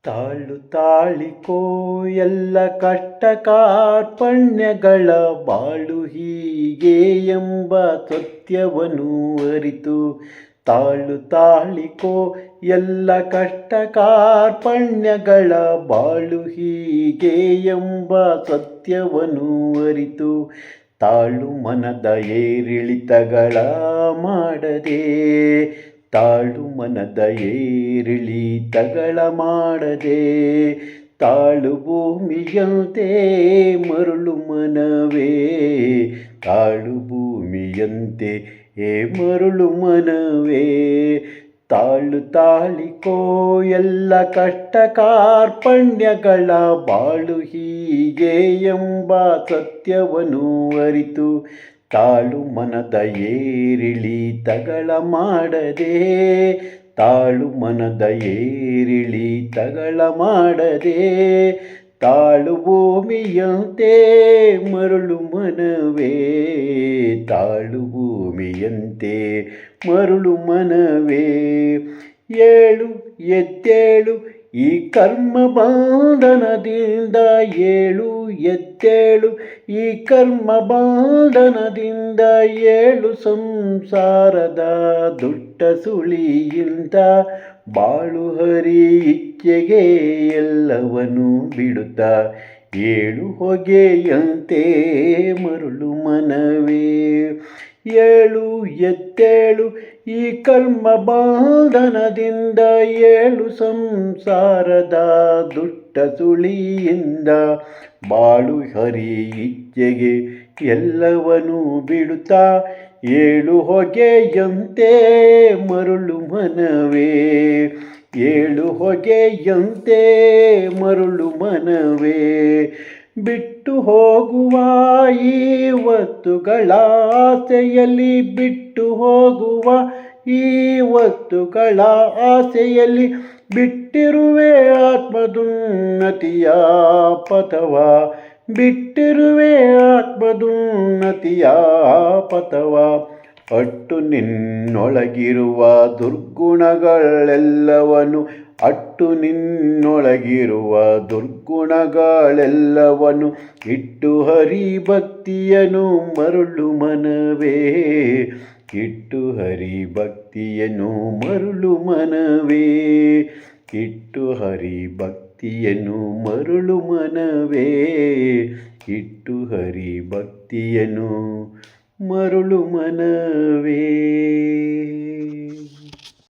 ತಾಳು ತಾಳಿಕೋ ಎಲ್ಲ ಕಷ್ಟ ಕಾರ್ಪಣ್ಯಗಳ ಬಾಳು ಹೀಗೆ ಎಂಬ ಸತ್ಯವನ್ನು ಅರಿತು ತಾಳು ತಾಳಿಕೋ ಎಲ್ಲ ಕಷ್ಟ ಕಾರ್ಪಣ್ಯಗಳ ಬಾಳು ಹೀಗೆ ಎಂಬ ಸತ್ಯವನ್ನು ಅರಿತು ತಾಳು ಮನದ ಏರಿಳಿತಗಳ ಮಾಡದೆ ತಾಳು ಮನದ ಏರಿಳಿತಗಳ ಮಾಡದೆ ತಾಳು ಭೂಮಿಯಂತೆ ಮರುಳು ಮನವೇ ತಾಳು ಭೂಮಿಯಂತೆ ಮರುಳು ಮನವೇ ತಾಳು ತಾಳಿಕೋ ಎಲ್ಲ ಕಷ್ಟ ಕಾರ್ಪಣ್ಯಗಳ ಬಾಳು ಹೀಗೆ ಎಂಬ ಸತ್ಯವನ್ನು ಅರಿತು ತಾಳು ಮನದ ಏರಿಳಿತಗಳ ಮಾಡದೆ ತಾಳು ಮನದ ಏರಿಳಿತಗಳ ಮಾಡದೆ ತಾಳು ಭೂಮಿಯಂತೆ ಮರುಳು ಮನವೇ ತಾಳು ಭೂಮಿಯಂತೆ ಮರುಳು ಮನವೇ ಏಳು ಎದ್ದೇಳು ಈ ಕರ್ಮ ಬಂಧನದಿಂದ ಏಳು ಎದ್ದೇಳು ಈ ಕರ್ಮ ಬಂಧನದಿಂದ ಏಳು ಸಂಸಾರದ ದುಷ್ಟ ಸುಳಿಯಿಂದ ಬಾಳು ಹರಿ ಇಚ್ಛೆಗೆ ಎಲ್ಲವನ್ನೂ ಬಿಡುತ್ತಾ ಏಳು ಹೊಗೆಯಂತೆ ಮರುಳು ಮನವೇ ಏಳು ಎದ್ದೇಳು ಈ ಕರ್ಮ ಬಂಧನದಿಂದ ಏಳು ಸಂಸಾರದ ದುಷ್ಟ ಸುಳಿಯಿಂದ ಬಾಳು ಹರಿ ಇಚ್ಛೆಗೆ ಎಲ್ಲವನ್ನೂ ಬಿಡುತ್ತಾ ಏಳು ಹೊಗೆಯಂತೆ ಮರುಳು ಮನವೇ ಏಳು ಹೊಗೆಯಂತೆ ಮರುಳು ಮನವೇ ಬಿಟ್ಟು ಹೋಗುವ ಈ ವಸ್ತುಗಳ ಆಸೆಯಲ್ಲಿ ಬಿಟ್ಟು ಹೋಗುವ ಈ ವಸ್ತುಗಳ ಆಸೆಯಲ್ಲಿ ಬಿಟ್ಟಿರುವೆ ಆತ್ಮದುನ್ನತಿಯ ಪಥವ ಬಿಟ್ಟಿರುವೆ ಆತ್ಮದುನ್ನತಿಯ ಪಥವ ಅಟ್ಟು ನಿನ್ನೊಳಗಿರುವ ದುರ್ಗುಣಗಳೆಲ್ಲವನ್ನು ಅಟ್ಟು ನಿನ್ನೊಳಗಿರುವ ದುರ್ಗುಣಗಳೆಲ್ಲವನ್ನು ಇಟ್ಟು ಹರಿ ಭಕ್ತಿಯನು ಮರುಳು ಮನವೇ ಇಟ್ಟು ಹರಿ ಭಕ್ತಿಯನು ಮರುಳು ಮನವೇ ಇಟ್ಟು ಹರಿ ಭಕ್ತಿಯನು ಮರುಳು ಮನವೇ ಇಟ್ಟು ಹರಿ ಭಕ್ತಿಯನು ಮರುಳು ಮನವೇ.